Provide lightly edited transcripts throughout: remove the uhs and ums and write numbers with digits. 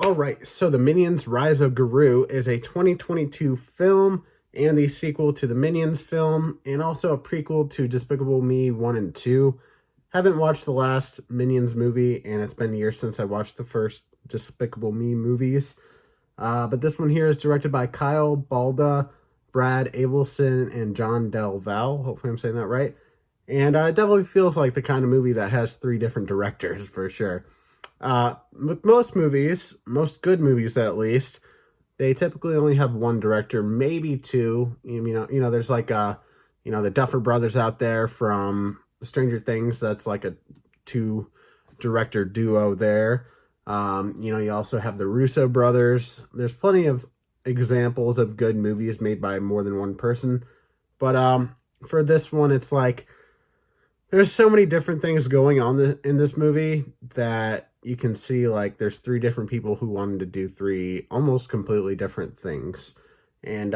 All right, so The Minions Rise of Gru is a 2022 film and the sequel to the Minions film, and also a prequel to Despicable Me 1 and 2. Haven't watched the last Minions movie, and it's been years since I watched the first Despicable Me movies. But this one here is directed by Kyle Balda, Brad Abelson, and John Del Val. Hopefully I'm saying that right. And it definitely feels like the kind of movie that has three different directors for sure. With most movies, most good movies at least, they typically only have one director, maybe two. There's like the Duffer Brothers out there from Stranger Things. That's like a two director duo there. You also have the Russo brothers. There's plenty of examples of good movies made by more than one person. But for this one, it's like there's so many different things going on in this movie that you can see, like, there's three different people who wanted to do three almost completely different things. And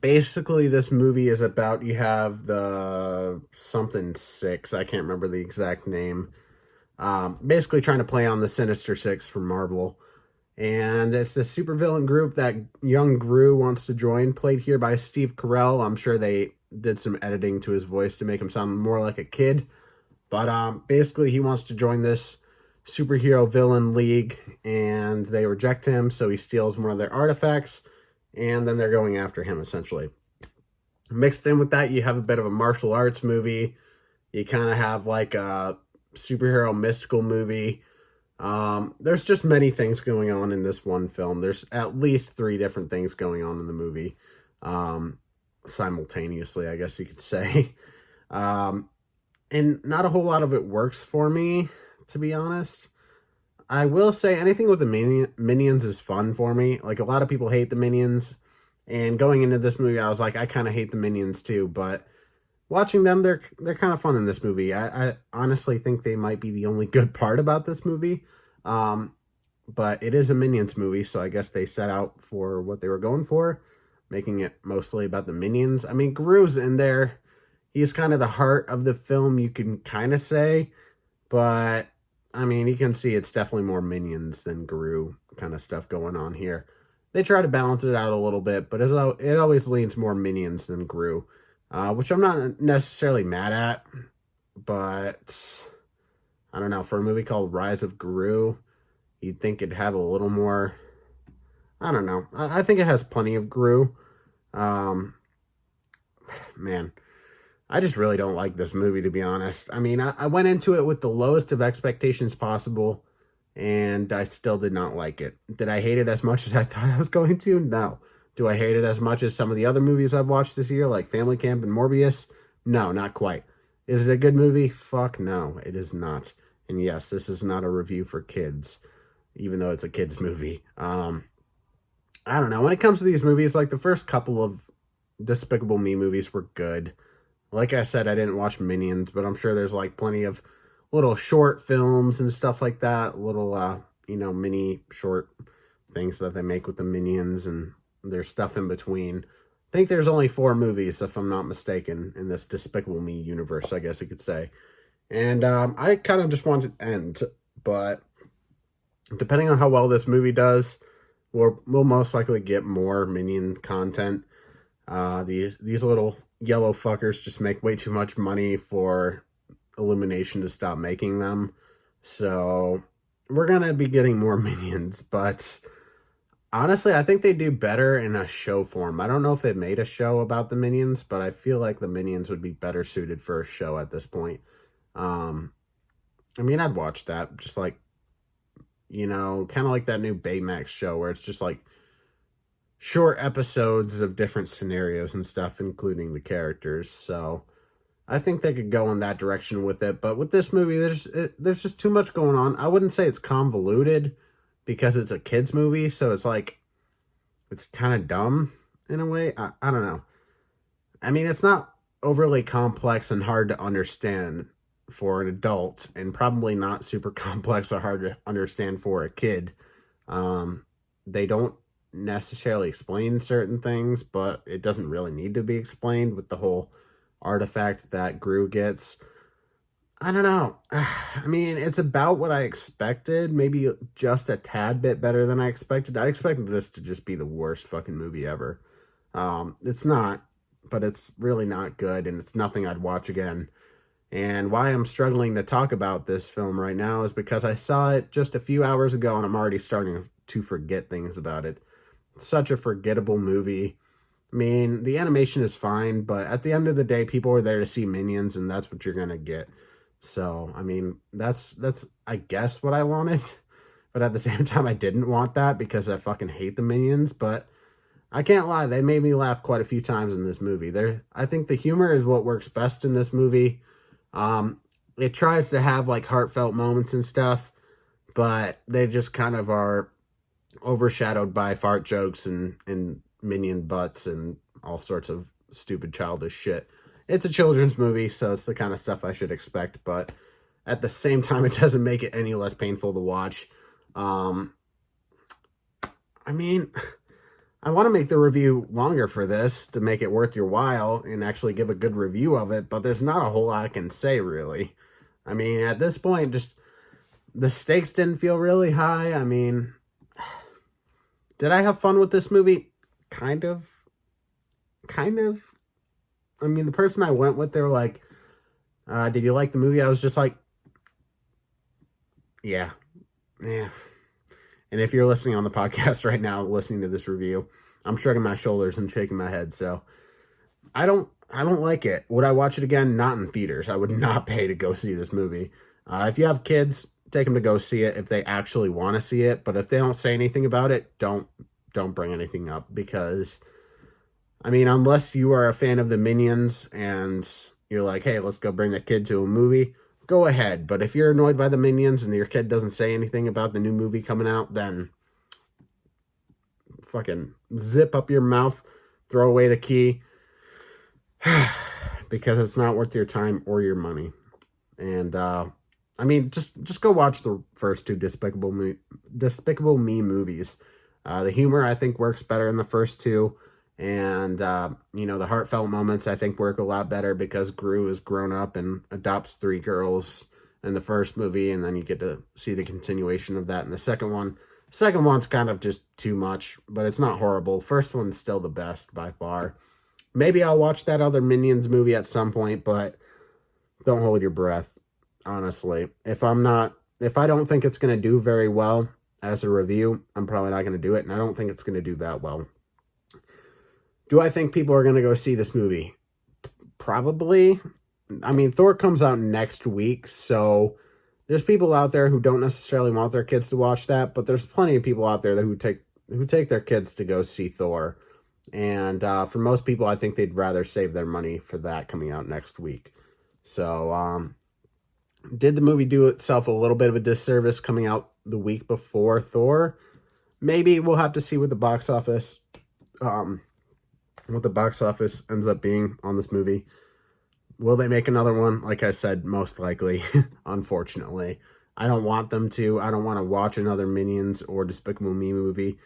basically this movie is about, you have the something six, I can't remember the exact name, basically trying to play on the Sinister Six from Marvel. And it's this supervillain group that young Gru wants to join, played here by Steve Carell. I'm sure they did some editing to his voice to make him sound more like a kid. But basically he wants to join this superhero villain league, and they reject him, so he steals one of their artifacts, and then they're going after him, essentially. Mixed in with that, you have a bit of a martial arts movie. You kind of have like a superhero mystical movie. There's just many things going on in this one film. There's at least three different things going on in the movie simultaneously, I guess you could say. And not a whole lot of it works for me, to be honest. I will say anything with the Minions is fun for me. Like, a lot of people hate the Minions, and going into this movie, I was like, I kind of hate the Minions too, but watching them, they're kind of fun in this movie. I honestly think they might be the only good part about this movie. But it is a Minions movie, so I guess they set out for what they were going for, making it mostly about the Minions. I mean, Gru's in there. He's kind of the heart of the film, you can kind of say, but I mean, you can see it's definitely more Minions than Gru kind of stuff going on here. They try to balance it out a little bit, but it always leans more Minions than Gru, which I'm not necessarily mad at, but I don't know, for a movie called Rise of Gru, you'd think it'd have a little more, I don't know. I think it has plenty of Gru. Man, I just really don't like this movie, to be honest. I mean, I went into it with the lowest of expectations possible, and I still did not like it. Did I hate it as much as I thought I was going to? No. Do I hate it as much as some of the other movies I've watched this year, like Family Camp and Morbius? No, not quite. Is it a good movie? Fuck no, it is not. And yes, this is not a review for kids, even though it's a kids movie. I don't know. When it comes to these movies, like, the first couple of Despicable Me movies were good. Like I said, I didn't watch Minions, but I'm sure there's like plenty of little short films and stuff like that. Little, mini short things that they make with the Minions, and there's stuff in between. I think there's only 4 movies, if I'm not mistaken, in this Despicable Me universe, I guess you could say. And I kind of just want it to end, but depending on how well this movie does, we'll most likely get more Minion content. These little yellow fuckers just make way too much money for Illumination to stop making them. So we're going to be getting more Minions, but honestly, I think they do better in a show form. I don't know if they made a show about the Minions, but I feel like the Minions would be better suited for a show at this point. I mean, I'd watch that, just like, kind of like that new Baymax show where it's just like short episodes of different scenarios and stuff, including the characters. So I think they could go in that direction with it. But with this movie, there's just too much going on. I wouldn't say it's convoluted because it's a kids movie, so it's like, it's kind of dumb in a way. I don't know. I mean, it's not overly complex and hard to understand for an adult, and probably not super complex or hard to understand for a kid. They don't necessarily explain certain things, but it doesn't really need to be explained with the whole artifact that Gru gets. I don't know. I mean, it's about what I expected, maybe just a tad bit better than I expected. I expected this to just be the worst fucking movie ever. It's not, but it's really not good, and it's nothing I'd watch again. And why I'm struggling to talk about this film right now is because I saw it just a few hours ago and I'm already starting to forget things about it. It's such a forgettable movie. I mean, the animation is fine, but at the end of the day, people are there to see Minions, and that's what you're gonna get. So, I mean, that's I guess what I wanted, but at the same time, I didn't want that because I fucking hate the Minions. But I can't lie, they made me laugh quite a few times in this movie. I think the humor is what works best in this movie. Um, it tries to have like heartfelt moments and stuff, but they just kind of are overshadowed by fart jokes and minion butts and all sorts of stupid childish shit. It's a children's movie, so it's the kind of stuff I should expect, but at the same time, it doesn't make it any less painful to watch. Um, I mean, I want to make the review longer for this to make it worth your while and actually give a good review of it, but there's not a whole lot I can say, really. I mean, at this point, just the stakes didn't feel really high. I mean, did I have fun with this movie? Kind of. Kind of. I mean, the person I went with, they were like, did you like the movie? I was just like, yeah. Yeah. And if you're listening on the podcast right now, listening to this review, I'm shrugging my shoulders and shaking my head. So I don't like it. Would I watch it again? Not in theaters. I would not pay to go see this movie. If you have kids, take them to go see it if they actually want to see it. But if they don't say anything about it, don't bring anything up, because I mean, unless you are a fan of the Minions and you're like, hey, let's go bring the kid to a movie, go ahead. But if you're annoyed by the Minions and your kid doesn't say anything about the new movie coming out, then fucking zip up your mouth, throw away the key, because it's not worth your time or your money. And I mean, just go watch the first two Despicable Me movies. The humor, I think, works better in the first two. And, the heartfelt moments, I think, work a lot better because Gru is grown up and adopts 3 girls in the first movie. And then you get to see the continuation of that in the second one. Second one's kind of just too much, but it's not horrible. First one's still the best by far. Maybe I'll watch that other Minions movie at some point, but don't hold your breath, honestly. If I don't think it's going to do very well as a review, I'm probably not going to do it, and I don't think it's going to do that well. Do I think people are going to go see this movie? Probably. I mean, Thor comes out next week, so there's people out there who don't necessarily want their kids to watch that, but there's plenty of people out there who take their kids to go see Thor. And for most people, I think they'd rather save their money for that coming out next week. So, did the movie do itself a little bit of a disservice coming out the week before Thor? Maybe. We'll have to see what the box office ends up being on this movie. Will they make another one? Like I said, most likely, unfortunately. I don't want them to. I don't want to watch another Minions or Despicable Me movie.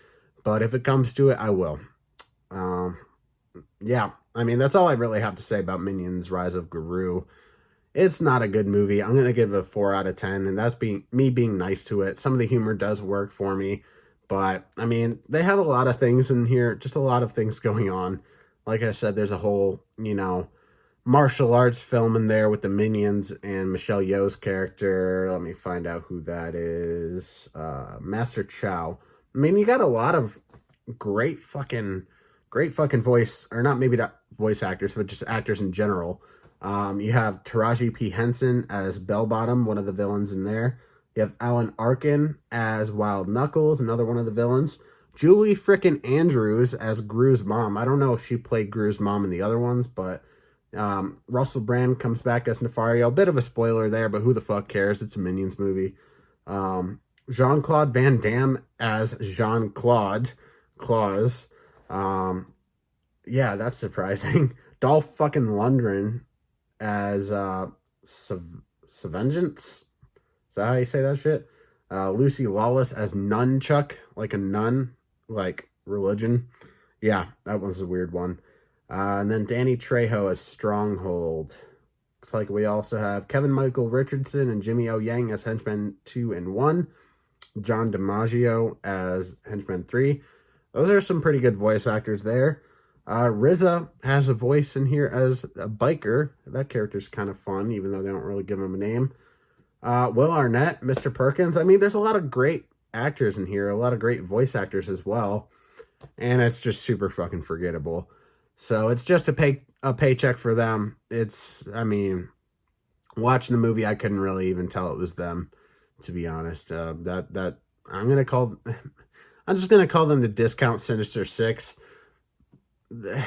But if it comes to it, I will. Yeah, I mean, that's all I really have to say about Minions Rise of Gru. It's not a good movie. I'm going to give it a 4 out of 10, and that's being nice to it. Some of the humor does work for me, but, I mean, they have a lot of things in here, just a lot of things going on. Like I said, there's a whole, martial arts film in there with the Minions and Michelle Yeoh's character. Let me find out who that is. Master Chow. I mean, you got a lot of great fucking voice, or not voice actors, but just actors in general. You have Taraji P. Henson as Bell Bottom, one of the villains in there. You have Alan Arkin as Wild Knuckles, another one of the villains. Julie frickin' Andrews as Gru's mom. I don't know if she played Gru's mom in the other ones, but Russell Brand comes back as Nefario. A bit of a spoiler there, but who the fuck cares? It's a Minions movie. Jean-Claude Van Damme as Jean-Claude Claus. Yeah, that's surprising. Dolph fucking Lundgren as Savengeance. Is that how you say that shit? Lucy Lawless as Nunchuck, like a nun, like religion. Yeah, that was a weird one. And then Danny Trejo as Stronghold. Looks like we also have Kevin Michael Richardson and Jimmy O Yang as Henchmen 2 and 1. John DiMaggio as Henchman 3. Those are some pretty good voice actors there. RZA has a voice in here as a biker. That character's kind of fun, even though they don't really give him a name. Will Arnett, Mr. Perkins. I mean, there's a lot of great actors in here, a lot of great voice actors as well. And it's just super fucking forgettable. So it's just a paycheck for them. I mean, watching the movie, I couldn't really even tell it was them, to be honest. I'm just gonna call them the Discount Sinister Six. They're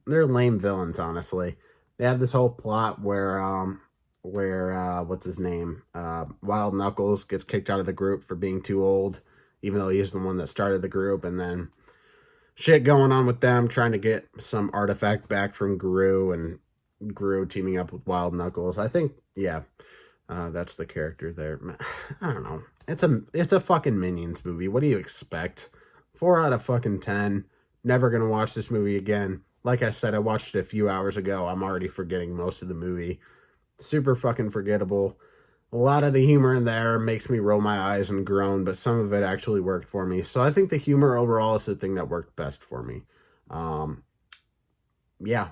lame villains, honestly. They have this whole plot where what's his name? Wild Knuckles gets kicked out of the group for being too old, even though he's the one that started the group, and then shit going on with them trying to get some artifact back from Gru, and Gru teaming up with Wild Knuckles. I think, yeah, that's the character there. I don't know. It's a fucking Minions movie. What do you expect? 4 out of fucking 10. Never gonna watch this movie again. Like I said, I watched it a few hours ago. I'm already forgetting most of the movie. Super fucking forgettable. A lot of the humor in there makes me roll my eyes and groan, but some of it actually worked for me. So I think the humor overall is the thing that worked best for me. Yeah,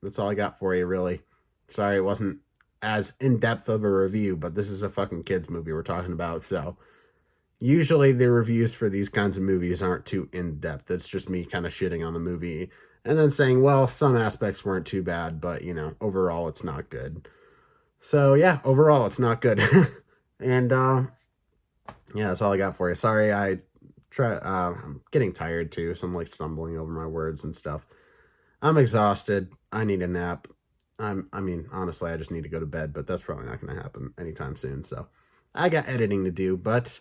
that's all I got for you, really. Sorry it wasn't as in-depth of a review, but this is a fucking kids movie we're talking about, so usually the reviews for these kinds of movies aren't too in-depth. It's just me kind of shitting on the movie and then saying, well, some aspects weren't too bad, but, you know, overall it's not good. So, yeah, overall it's not good. And, yeah, that's all I got for you. Sorry, I'm getting tired, too, so I'm, like, stumbling over my words and stuff. I'm exhausted. I need a nap. I mean, honestly, I just need to go to bed, but that's probably not going to happen anytime soon, so I got editing to do, but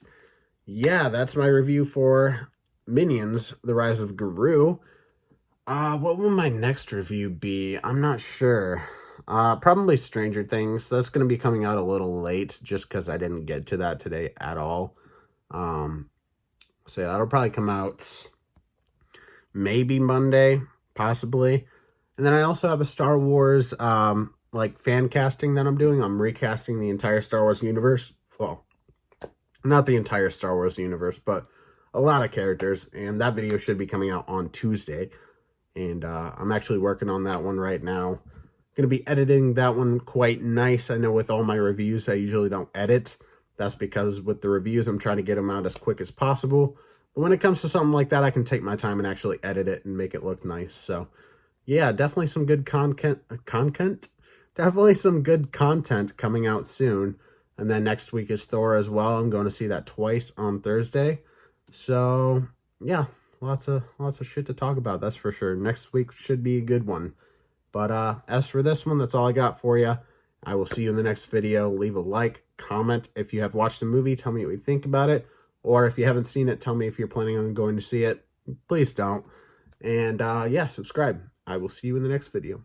yeah, that's my review for Minions, The Rise of Gru. What will my next review be? I'm not sure. Probably Stranger Things. That's going to be coming out a little late, just because I didn't get to that today at all. So yeah, that'll probably come out maybe Monday, possibly. And then I also have a Star Wars, like, fan casting that I'm doing. I'm recasting the entire Star Wars universe. Well, not the entire Star Wars universe, but a lot of characters, and that video should be coming out on Tuesday, and I'm actually working on that one right now. Going to be editing that one quite nice. I know with all my reviews, I usually don't edit. That's because with the reviews, I'm trying to get them out as quick as possible, but when it comes to something like that, I can take my time and actually edit it and make it look nice. So yeah, definitely some good definitely some good content coming out soon. And then next week is Thor as well. I'm going to see that twice on Thursday. So, yeah, lots of shit to talk about, that's for sure. Next week should be a good one. But as for this one, that's all I got for you. I will see you in the next video. Leave a like, comment if you have watched the movie. Tell me what you think about it. Or if you haven't seen it, tell me if you're planning on going to see it. Please don't. And yeah, subscribe. I will see you in the next video.